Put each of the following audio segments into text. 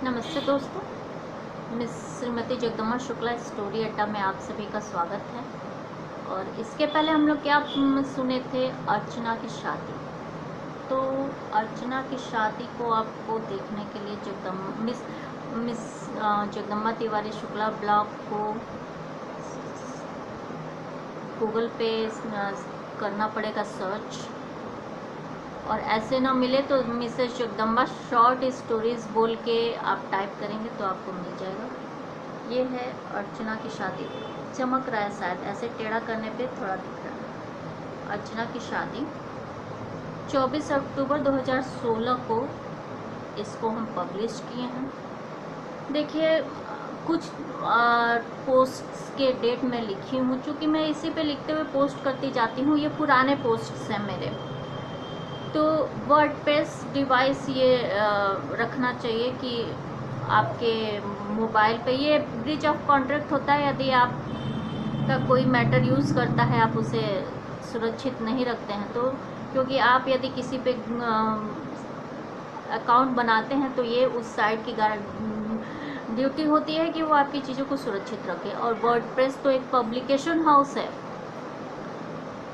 नमस्ते दोस्तों, miss Shrimati Jagdamba Shukla story अड्डा में आप सभी का स्वागत है। और इसके पहले हम लोग क्या सुने थे, अर्चना की शादी। तो अर्चना की शादी को आपको देखने के लिए मिस जगदम्बा तिवारी शुक्ला ब्लॉग को गूगल पे करना पड़ेगा सर्च, और ऐसे ना मिले तो मिसेस जगदम्बा शॉर्ट स्टोरीज बोल के आप टाइप करेंगे तो आपको मिल जाएगा। ये है अर्चना की शादी। चमक रहा है शायद, ऐसे टेढ़ा करने पे थोड़ा दिख रहा है। अर्चना की शादी 24 अक्टूबर 2016 को इसको हम पब्लिश किए हैं। देखिए, कुछ पोस्ट्स के डेट में लिखी हूँ, चूँकि मैं इसी पे लिखते हुए पोस्ट करती जाती हूँ। ये पुराने पोस्ट्स हैं मेरे, तो वर्डप्रेस डिवाइस ये रखना चाहिए कि आपके मोबाइल पे ये ब्रीच ऑफ कॉन्ट्रैक्ट होता है। यदि आप का कोई मैटर यूज़ करता है, आप उसे सुरक्षित नहीं रखते हैं, तो क्योंकि आप यदि किसी पे अकाउंट बनाते हैं तो ये उस साइट की ड्यूटी होती है कि वो आपकी चीज़ों को सुरक्षित रखे। और वर्डप्रेस तो एक पब्लिकेशन हाउस है।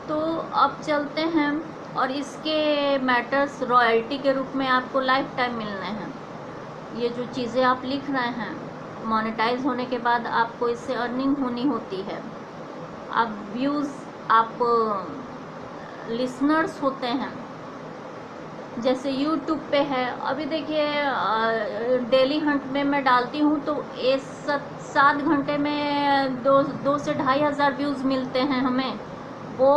तो अब चलते हैं, और इसके मैटर्स रॉयल्टी के रूप में आपको लाइफ टाइम मिलने हैं। ये जो चीज़ें आप लिख रहे हैं, मोनेटाइज होने के बाद आपको इससे अर्निंग होनी होती है। आप व्यूज़, आप लिसनर्स होते हैं, जैसे यूट्यूब पे है। अभी देखिए, डेली हंट में मैं डालती हूँ तो 7 घंटे में 2 से 2,500 व्यूज़ मिलते हैं हमें। वो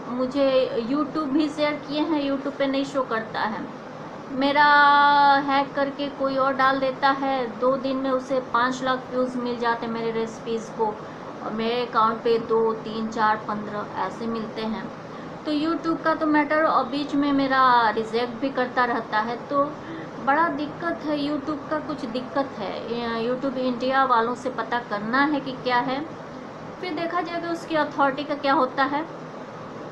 मुझे यूट्यूब भी शेयर किए हैं, यूट्यूब पे नहीं शो करता है। मेरा हैक करके कोई और डाल देता है, 2 दिन में उसे 5 लाख व्यूज़ मिल जाते मेरे रेसिपीज़ को, और मेरे अकाउंट पे 2, 3, 4, 15 ऐसे मिलते हैं। तो यूट्यूब का तो मैटर, और बीच में मेरा रिजेक्ट भी करता रहता है, तो बड़ा दिक्कत है। यूट्यूब का कुछ दिक्कत है। यूट्यूब इंडिया वालों से पता करना है कि क्या है, फिर देखा जाएगा उसकी अथॉरिटी का क्या होता है।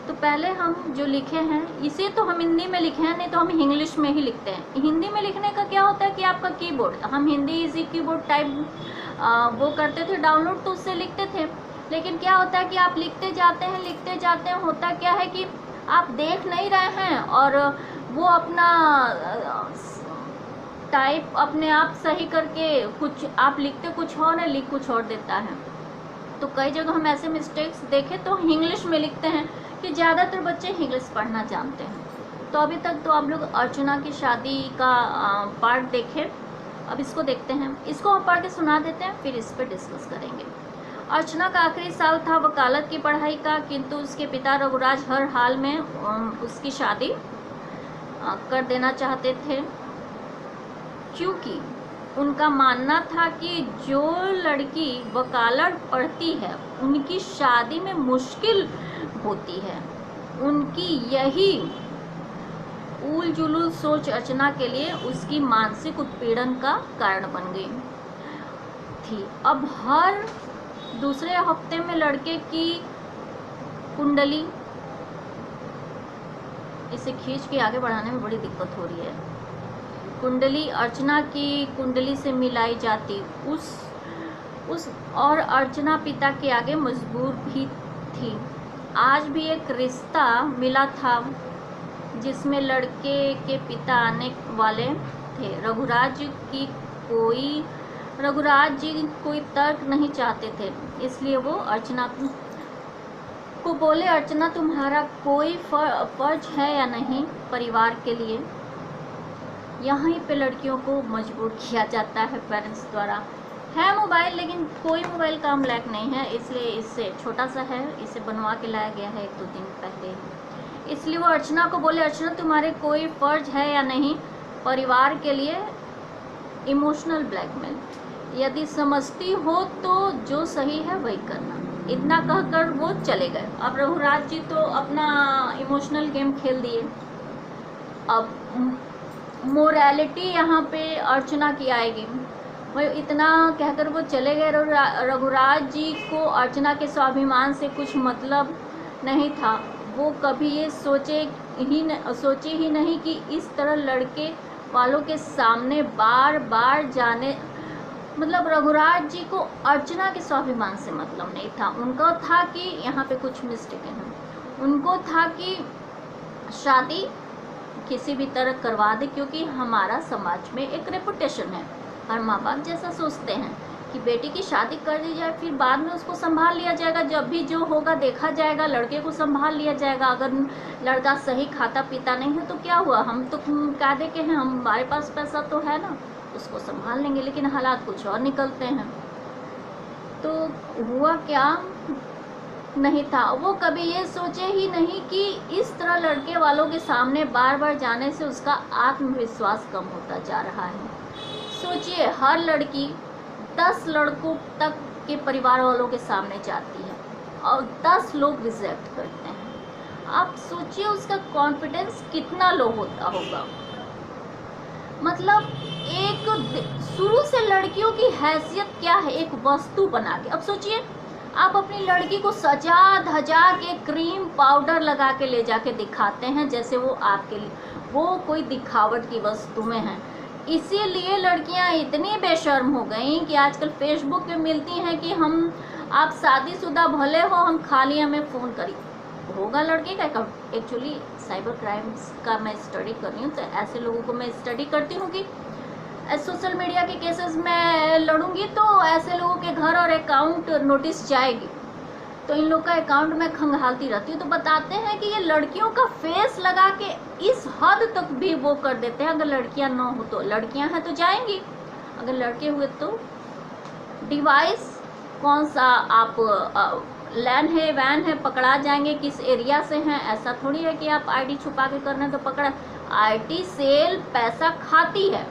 तो पहले हम जो लिखे हैं, इसे तो हम हिंदी में लिखे हैं, नहीं तो हम इंग्लिश में ही लिखते हैं। हिंदी में लिखने का क्या होता है कि आपका कीबोर्ड, हम हिंदी इजी कीबोर्ड टाइप वो करते थे डाउनलोड, तो उससे लिखते थे। लेकिन क्या होता है कि आप लिखते जाते हैं, होता क्या है कि आप देख नहीं रहे हैं, और वो अपना टाइप अपने आप सही करके कुछ आप लिखते कुछ और है, लिख कुछ और देता है। तो कई जगह हम ऐसे मिस्टेक्स देखे तो इंग्लिश में लिखते हैं, कि ज़्यादातर बच्चे इंग्लिश पढ़ना जानते हैं। तो अभी तक तो आप लोग अर्चना की शादी का पार्ट देखे। अब इसको देखते हैं, इसको हम पढ़ के सुना देते हैं, फिर इस पर डिस्कस करेंगे। अर्चना का आखिरी साल था वकालत की पढ़ाई का, किंतु उसके पिता रघुराज हर हाल में उसकी शादी कर देना चाहते थे, क्योंकि उनका मानना था कि जो लड़की वकालत पढ़ती है उनकी शादी में मुश्किल होती है। उनकी यही ऊल जुलूल सोच अर्चना के लिए उसकी मानसिक उत्पीड़न का कारण बन गई थी। अब हर दूसरे हफ्ते में लड़के की कुंडली, इसे खींच के आगे बढ़ाने में बड़ी दिक्कत हो रही है, कुंडली अर्चना की कुंडली से मिलाई जाती उस और अर्चना पिता के आगे मजबूर भी थी। आज भी एक रिश्ता मिला था जिसमें लड़के के पिता आने वाले थे। रघुराज जी कोई तर्क नहीं चाहते थे, इसलिए वो अर्चना को बोले, अर्चना तुम्हारा कोई फर्ज है या नहीं परिवार के लिए। यहीं पे लड़कियों को मजबूर किया जाता है पेरेंट्स द्वारा। है मोबाइल, लेकिन कोई मोबाइल काम लायक नहीं है, इसलिए इससे छोटा सा है, इसे बनवा के लाया गया है 1-2 दिन पहले। इसलिए वो अर्चना को बोले, अर्चना तुम्हारे कोई फर्ज है या नहीं परिवार के लिए। इमोशनल ब्लैकमेल, यदि समझती हो तो जो सही है वही करना। इतना कहकर वो चले गए। अब रघुराज जी तो अपना इमोशनल गेम खेल दिए। अब मोरालिटी यहाँ पे अर्चना की आएगी। वही इतना कहकर वो चले गए। रघुराज जी को अर्चना के स्वाभिमान से कुछ मतलब नहीं था। वो कभी ये सोचे ही नहीं कि इस तरह लड़के वालों के सामने बार बार जाने, मतलब रघुराज जी को अर्चना के स्वाभिमान से मतलब नहीं था। उनको था कि यहाँ पे कुछ मिस्टेक है, उनको था कि शादी किसी भी तरह करवा दे, क्योंकि हमारा समाज में एक रेपुटेशन है। हर माँ बाप जैसा सोचते हैं कि बेटी की शादी कर दी जाए, फिर बाद में उसको संभाल लिया जाएगा, जब भी जो होगा देखा जाएगा, लड़के को संभाल लिया जाएगा। अगर लड़का सही खाता पीता नहीं है तो क्या हुआ, हम तो कायदे के हैं, हमारे पास पैसा तो है ना, उसको संभाल लेंगे। लेकिन हालात कुछ और निकलते हैं। तो हुआ क्या, नहीं था, वो कभी ये सोचे ही नहीं कि इस तरह लड़के वालों के सामने बार बार जाने से उसका आत्मविश्वास कम होता जा रहा है। सोचिए, हर लड़की 10 लड़कों तक के परिवार वालों के सामने जाती है और 10 लोग रिजेक्ट करते हैं। आप सोचिए उसका कॉन्फिडेंस कितना लो होता होगा। मतलब एक शुरू से लड़कियों की हैसियत क्या है, एक वस्तु बना के। अब सोचिए, आप अपनी लड़की को सजा धजा के क्रीम पाउडर लगा के ले जाके दिखाते हैं जैसे वो आपके लिए वो कोई दिखावट की वस्तु में है। इसीलिए लड़कियां इतनी बेशर्म हो गई कि आजकल फेसबुक पे मिलती हैं कि आप शादीशुदा भले हो, हम खाली हमें फ़ोन करिए। होगा लड़के का अकाउंट। एक्चुअली साइबर क्राइम्स का मैं स्टडी कर रही हूँ, तो ऐसे लोगों को मैं स्टडी करती हूँ कि सोशल मीडिया के केसेस में लड़ूंगी तो ऐसे लोगों के घर और अकाउंट नोटिस जाएगी, तो इन लोग का अकाउंट में खंगालती रहती हूँ। तो बताते हैं कि ये लड़कियों का फेस लगा के इस हद तक भी वो कर देते हैं। अगर लड़कियां ना हो तो, लड़कियां हैं तो जाएंगी, अगर लड़के हुए तो डिवाइस कौन सा, आप लैन है वैन है, पकड़ा जाएंगे, किस एरिया से हैं। ऐसा थोड़ी है कि आप आईडी छुपा के कर रहे हैं तो पकड़ा। आईटी सेल पैसा खाती है,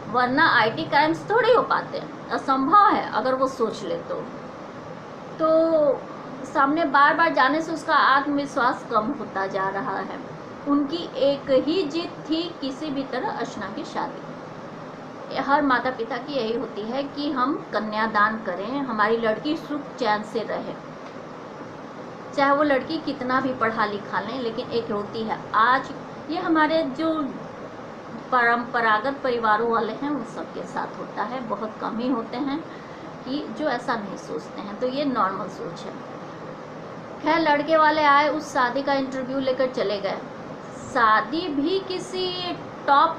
वरना आईटी क्राइम्स थोड़ी हो पाते हैं, असंभव है अगर वो सोच ले तो सामने बार बार जाने से उसका आत्मविश्वास कम होता जा रहा है। उनकी एक ही जिद थी, किसी भी तरह अर्चना की शादी। हर माता पिता की यही होती है कि हम कन्यादान करें, हमारी लड़की सुख चैन से रहे, चाहे वो लड़की कितना भी पढ़ा लिखा लें। लेकिन एक होती है, आज ये हमारे जो परंपरागत परिवारों वाले हैं उन सब के साथ होता है, बहुत कम ही होते हैं कि जो ऐसा नहीं सोचते हैं। तो ये नॉर्मल सोच है। खैर, लड़के वाले आए, उस शादी का इंटरव्यू लेकर चले गए। शादी भी किसी टॉप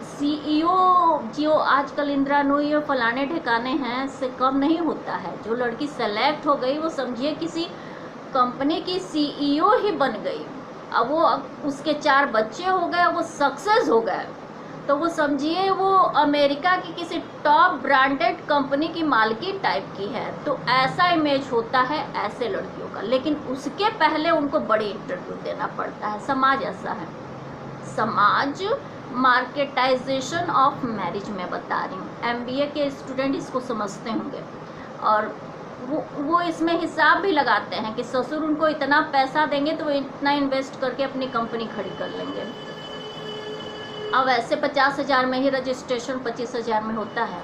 सीईओ जो आजकल इंदिरा नूई और फलाने ठिकाने हैं से कम नहीं होता है। जो लड़की सेलेक्ट हो गई वो समझिए किसी कंपनी की सीईओ ही बन गई। अब वो उसके 4 बच्चे हो गए, वो सक्सेस हो गए, तो वो समझिए वो अमेरिका की किसी टॉप ब्रांडेड कंपनी की मालकिन टाइप की है। तो ऐसा इमेज होता है ऐसे लड़कियों का। लेकिन उसके पहले उनको बड़ी इंटरव्यू देना पड़ता है। समाज ऐसा है, समाज मार्केटाइजेशन ऑफ मैरिज में बता रही हूँ। एमबीए के स्टूडेंट इसको समझते होंगे और वो इसमें हिसाब भी लगाते हैं कि ससुर उनको इतना पैसा देंगे तो वो इतना इन्वेस्ट करके अपनी कंपनी खड़ी कर लेंगे। अब ऐसे 50,000 में ही रजिस्ट्रेशन 25,000 में होता है।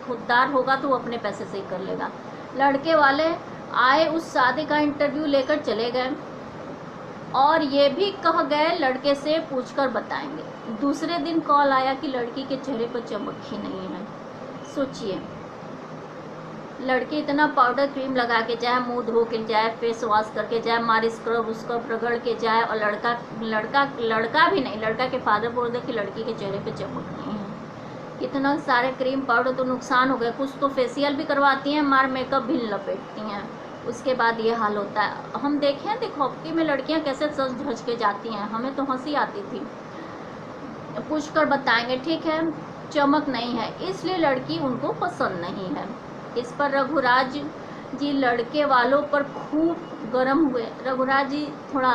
खुददार होगा तो वो अपने पैसे से ही कर लेगा। लड़के वाले आए, उस शादी का इंटरव्यू लेकर चले गए और ये भी कह गए लड़के से पूछकर बताएंगे। दूसरे दिन कॉल आया कि लड़की के चेहरे पर चमक ही नहीं है। सोचिए, लड़की इतना पाउडर क्रीम लगा के जाए, मुंह धो के जाए, फेस वॉश करके जाए, मारी स्क्रब उसको रगड़ के जाए, और लड़का भी नहीं, लड़का के फादर बोल दे कि लड़की के चेहरे पे चमक नहीं है। कितना सारे क्रीम पाउडर तो नुकसान हो गए। कुछ तो फेशियल भी करवाती हैं, मार मेकअप भी लपेटती हैं, उसके बाद ये हाल होता है। हम देखें दिखौती में लड़कियां कैसे सज धज के जाती हैं, हमें तो हंसी आती थी। पूछ कर बताएंगे, ठीक है चमक नहीं है, इसलिए लड़की उनको पसंद नहीं है। इस पर रघुराज जी लड़के वालों पर खूब गर्म हुए। रघुराज जी थोड़ा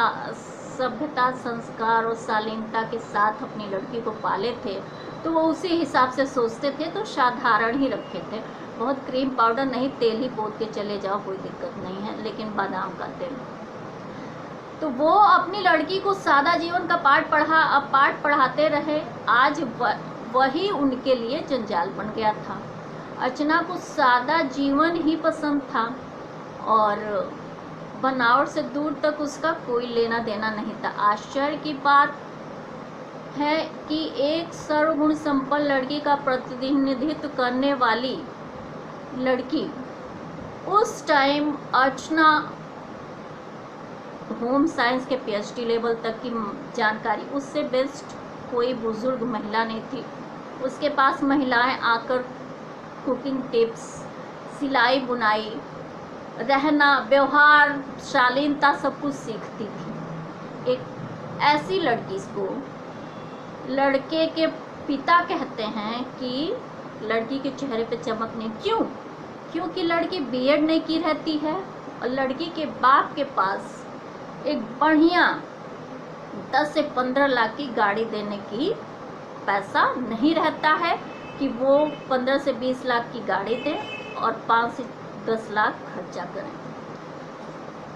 सभ्यता, संस्कार और शालीनता के साथ अपनी लड़की को पाले थे, तो वो उसी हिसाब से सोचते थे, तो साधारण ही रखे थे। बहुत क्रीम पाउडर नहीं, तेल ही पोत के चले जाओ, कोई दिक्कत नहीं है, लेकिन बादाम का तेल। तो वो अपनी लड़की को सादा जीवन का पाठ पढ़ाते रहे। आज वही उनके लिए जंजाल बन गया था। अर्चना को सादा जीवन ही पसंद था और बनावट से दूर तक उसका कोई लेना देना नहीं था। आश्चर्य की बात है कि एक सर्वगुण संपन्न लड़की का प्रतिनिधित्व करने वाली लड़की उस टाइम अर्चना होम साइंस के पीएचडी लेवल तक की जानकारी, उससे बेस्ट कोई बुजुर्ग महिला नहीं थी। उसके पास महिलाएं आकर कुकिंग टिप्स, सिलाई बुनाई, रहना, व्यवहार, शालीनता सब कुछ सीखती थी। एक ऐसी लड़की को लड़के के पिता कहते हैं कि लड़की के चेहरे पे चमक नहीं। क्यों? क्योंकि लड़की बीएड नहीं की रहती है और लड़की के बाप के पास एक बढ़िया 10 से 15 लाख की गाड़ी देने की पैसा नहीं रहता है कि वो 15 से 20 लाख की गाड़ी दें और 5 से 10 लाख खर्चा करें।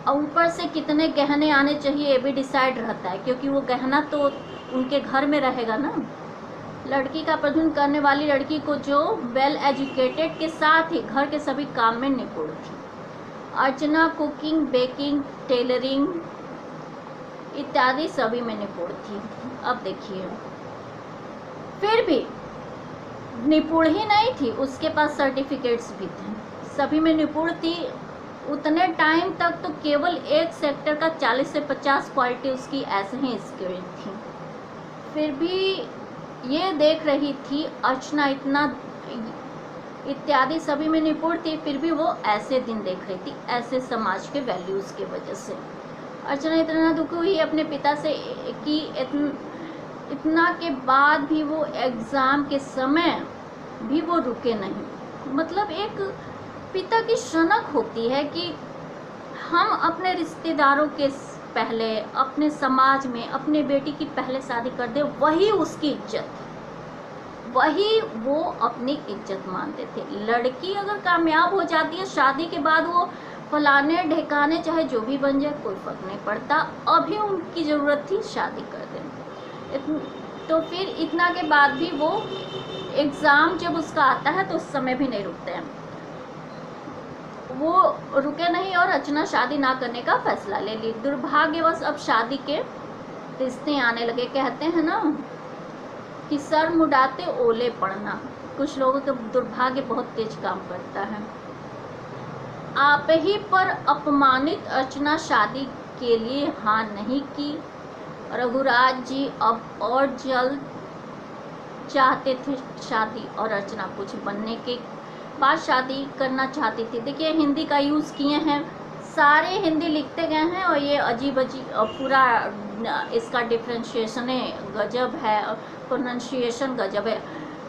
और ऊपर से कितने गहने आने चाहिए ये भी डिसाइड रहता है, क्योंकि वो गहना तो उनके घर में रहेगा ना। लड़की का प्रजनन करने वाली लड़की को जो वेल एजुकेटेड के साथ ही घर के सभी काम में निपुण थी। अर्चना कुकिंग, बेकिंग, टेलरिंग इत्यादि सभी में निपुण थी। अब देखिए, फिर भी निपुण ही नहीं थी, उसके पास सर्टिफिकेट्स भी थे, सभी में निपुण थी। उतने टाइम तक तो केवल एक सेक्टर का 40 से 50 क्वालिटी उसकी ऐसे ही स्किल थी। फिर भी ये देख रही थी अर्चना इतना इत्यादि सभी में निपुण थी, फिर भी वो ऐसे दिन देख रही थी, ऐसे समाज के वैल्यूज़ की वजह से। अर्चना इतना दुखी हुई अपने पिता से कि इतना के बाद भी वो एग्ज़ाम के समय भी वो रुके नहीं। मतलब एक पिता की शनक होती है कि हम अपने रिश्तेदारों के पहले, अपने समाज में अपने बेटी की पहले शादी कर दे, वही उसकी इज्जत, वही वो अपनी इज्जत मानते थे। लड़की अगर कामयाब हो जाती है शादी के बाद, वो फलाने ढेकाने चाहे जो भी बन जाए कोई फर्क नहीं पड़ता, अभी उनकी ज़रूरत थी शादी कर दें। तो फिर इतना के बाद भी वो एग्ज़ाम जब उसका आता है तो उस समय भी नहीं रुकते हैं, वो रुके नहीं और अर्चना शादी ना करने का फैसला ले ली। दुर्भाग्यवश अब शादी के रिश्ते आने लगे। कहते हैं ना कि सर मुड़ाते ओले पड़ना, कुछ लोगों का दुर्भाग्य बहुत तेज काम करता है। आप ही पर अपमानित अर्चना शादी के लिए हाँ नहीं की। रघुराज जी अब और जल्द चाहते थे शादी और अर्चना कुछ बनने के बाद शादी करना चाहती थी। देखिए हिंदी का यूज़ किए हैं, सारे हिंदी लिखते गए हैं और ये अजीब अजीब पूरा इसका डिफ्रेंशिएशन गजब है, प्रोनाउंसिएशन गजब है।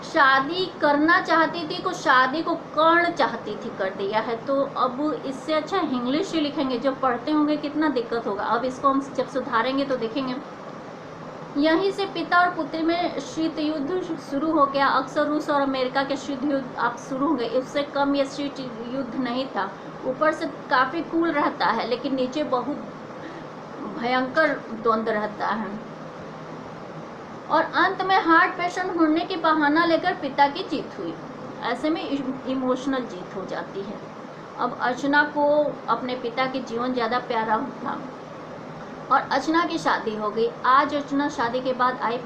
शादी करना चाहती थी को शादी को कर्ण चाहती थी कर दिया है। तो अब इससे अच्छा इंग्लिश ही लिखेंगे, जब पढ़ते होंगे कितना दिक्कत होगा। अब इसको हम जब सुधारेंगे तो देखेंगे। यहीं से पिता और पुत्री में शीत युद्ध शुरू हो गया। अक्सर रूस और अमेरिका के शीत युद्ध आप शुरू हो गए, इससे कम ये शीत युद्ध नहीं था। ऊपर से काफ़ी कूल रहता है लेकिन नीचे बहुत भयंकर द्वंद्व रहता है। और अंत में हार्ट पेशेंट होने के बहाना लेकर पिता की जीत हुई। ऐसे में इमोशनल जीत हो जाती है। अब अर्चना को अपने पिता के जीवन ज़्यादा प्यारा था और अर्चना की शादी हो गई। आज अर्चना शादी के बाद आई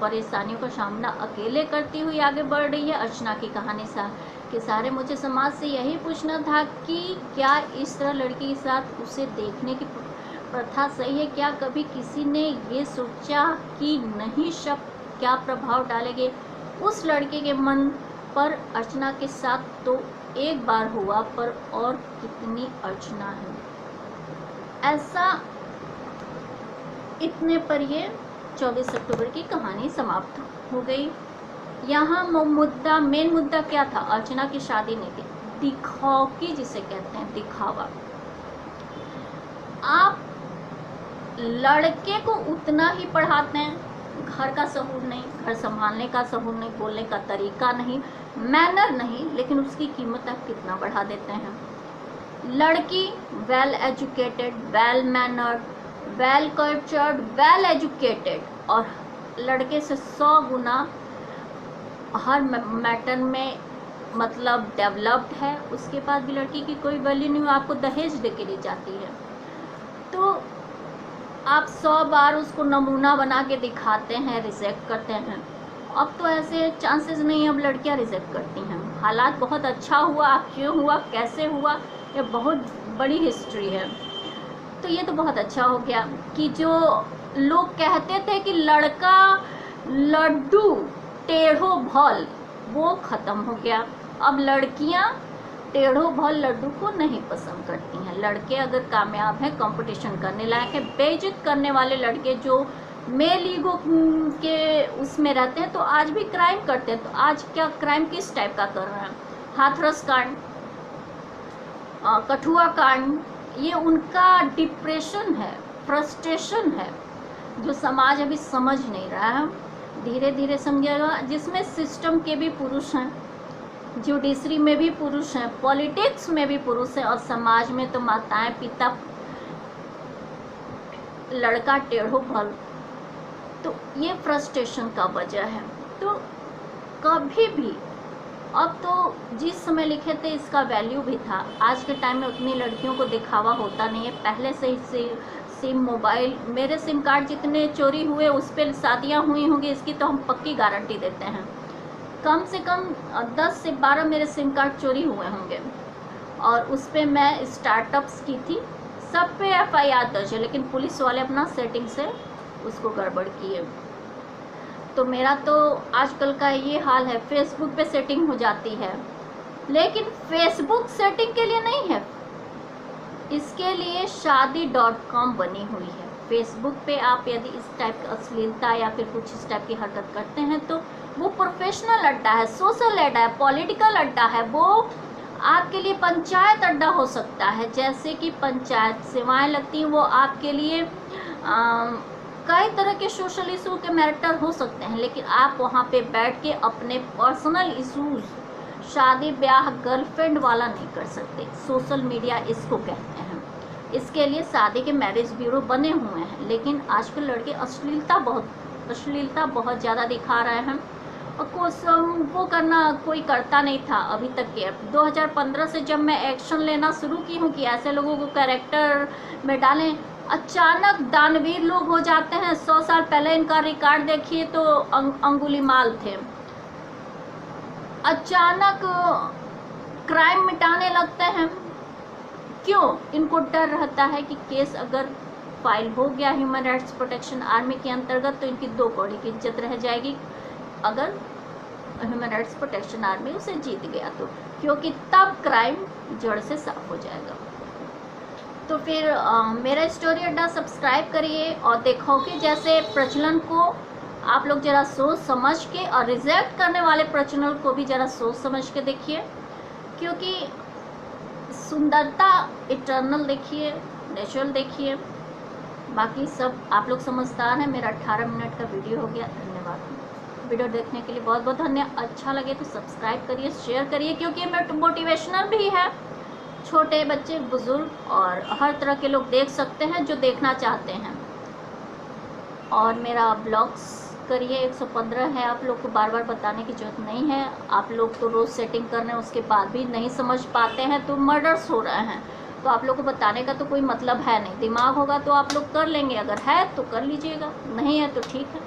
परेशानियों का सामना अकेले करती हुई आगे बढ़ रही है। अर्चना की कहानी के सारे मुझे समाज से यही पूछना था कि क्या इस तरह लड़की के साथ उसे देखने की प्रथा सही है? क्या कभी किसी ने ये सोचा कि नहीं शब्द क्या प्रभाव डालेंगे उस लड़के के मन पर? अर्चना के साथ तो एक बार हुआ, पर और कितनी अर्चना है। ऐसा इतने पर ये 24 अक्टूबर की कहानी समाप्त हो गई। यहाँ मेन मुद्दा क्या था? अर्चना की शादी नहीं थी, दिखावकी जिसे कहते हैं, दिखावा। आप लड़के को उतना ही पढ़ाते हैं, घर का सहूर नहीं, घर संभालने का सहूर नहीं, बोलने का तरीका नहीं, मैनर नहीं, लेकिन उसकी कीमत आप कितना बढ़ा देते हैं। लड़की well educated, well mannered, well cultured, well educated और लड़के से 100 गुना हर मैटर में मतलब डेवलप्ड है। उसके बाद भी लड़की की कोई वैल्यू नहीं, आपको दहेज दे के ली जाती है। तो आप 100 बार उसको नमूना बना के दिखाते हैं, रिजेक्ट करते हैं। अब तो ऐसे चांसेस नहीं, अब लड़कियां रिजेक्ट करती हैं। हालात बहुत अच्छा हुआ, क्यों हुआ, कैसे हुआ, ये बहुत बड़ी हिस्ट्री है। तो ये तो बहुत अच्छा हो गया कि जो लोग कहते थे कि लड़का लड्डू टेढ़ो भल, वो ख़त्म हो गया। अब लड़कियां टेढ़ो भल लड्डू को नहीं पसंद करती हैं। लड़के अगर कामयाब हैं, कंपटीशन करने लायक है, बेइज्जत करने वाले लड़के जो मेल ईगो के उसमें रहते हैं तो आज भी क्राइम करते हैं। तो आज क्या क्राइम किस टाइप का कर रहे हैं? हाथरस कांड, कठुआ कांड, ये उनका डिप्रेशन है, फ्रस्ट्रेशन है, जो समाज अभी समझ नहीं रहा है, धीरे धीरे समझेगा। जिसमें सिस्टम के भी पुरुष हैं, जुडिशरी में भी पुरुष हैं, पॉलिटिक्स में भी पुरुष हैं, और समाज में तो माताएं पिता लड़का टेढ़ो भल। तो ये फ्रस्ट्रेशन का वजह है। तो कभी भी, अब तो जिस समय लिखे थे इसका वैल्यू भी था, आज के टाइम में उतनी लड़कियों को दिखावा होता नहीं है। पहले से ही सिम, मोबाइल, मेरे सिम कार्ड जितने चोरी हुए उस पर शादियाँ हुई होंगी, इसकी तो हम पक्की गारंटी देते हैं। कम से कम 10 से 12 मेरे सिम कार्ड चोरी हुए होंगे, और उस पर मैं स्टार्टअप्स की थी, सब पे FIR दर्ज है, लेकिन पुलिस वाले अपना सेटिंग से उसको गड़बड़ किए। तो मेरा तो आजकल का ये हाल है, फेसबुक पे सेटिंग हो जाती है, लेकिन फेसबुक सेटिंग के लिए नहीं है, इसके लिए शादी.com बनी हुई है। फेसबुक पे आप यदि इस टाइप की अश्लीलता या फिर कुछ इस टाइप की हरकत करते हैं तो वो प्रोफेशनल अड्डा है, सोशल अड्डा है, पॉलिटिकल अड्डा है, वो आपके लिए पंचायत अड्डा हो सकता है। जैसे कि पंचायत सेवाएं लगती हैं, वो आपके लिए कई तरह के सोशल इशू के मैटर हो सकते हैं, लेकिन आप वहाँ पे बैठ के अपने पर्सनल इशूज़, शादी ब्याह गर्लफ्रेंड वाला नहीं कर सकते। सोशल मीडिया इसको कहते हैं। इसके लिए शादी के मैरिज ब्यूरो बने हुए हैं, लेकिन आजकल लड़के अश्लीलता बहुत ज़्यादा दिखा रहे हैं, और वो करना कोई करता नहीं था अभी तक के। 2015 से जब मैं एक्शन लेना शुरू की हूँ कि ऐसे लोगों को कैरेक्टर में डालें, अचानक दानवीर लोग हो जाते हैं। 100 साल पहले इनका रिकॉर्ड देखिए तो अंगुलीमाल थे, अचानक क्राइम मिटाने लगते हैं। क्यों? इनको डर रहता है कि केस अगर फाइल हो गया ह्यूमन राइट्स प्रोटेक्शन आर्मी के अंतर्गत तो इनकी 2 कौड़ी की इज्जत रह जाएगी, अगर ह्यूमन राइट्स प्रोटेक्शन आर्मी उसे जीत गया तो, क्योंकि तब क्राइम जड़ से साफ हो जाएगा। तो फिर मेरा स्टोरी अड्डा सब्सक्राइब करिए और देखो कि जैसे प्रचलन को आप लोग ज़रा सोच समझ के, और रिजेक्ट करने वाले प्रचलन को भी ज़रा सोच समझ के देखिए, क्योंकि सुंदरता इटर्नल देखिए, नेचुरल देखिए, बाकी सब आप लोग समझदार हैं। मेरा 18 मिनट का वीडियो हो गया, धन्यवाद। वीडियो देखने के लिए बहुत बहुत धन्यवाद। अच्छा लगे तो सब्सक्राइब करिए, शेयर करिए, क्योंकि मोटिवेशनल भी है, छोटे बच्चे, बुजुर्ग और हर तरह के लोग देख सकते हैं जो देखना चाहते हैं। और मेरा ब्लॉग्स करिए, 115 है, आप लोग को बार बार बताने की जरूरत नहीं है। आप लोग तो रोज़ सेटिंग कर रहे हैं, उसके बाद भी नहीं समझ पाते हैं, तो मर्डर्स हो रहे हैं, तो आप लोग को बताने का तो कोई मतलब है नहीं। दिमाग होगा तो आप लोग कर लेंगे, अगर है तो कर लीजिएगा, नहीं है तो ठीक है।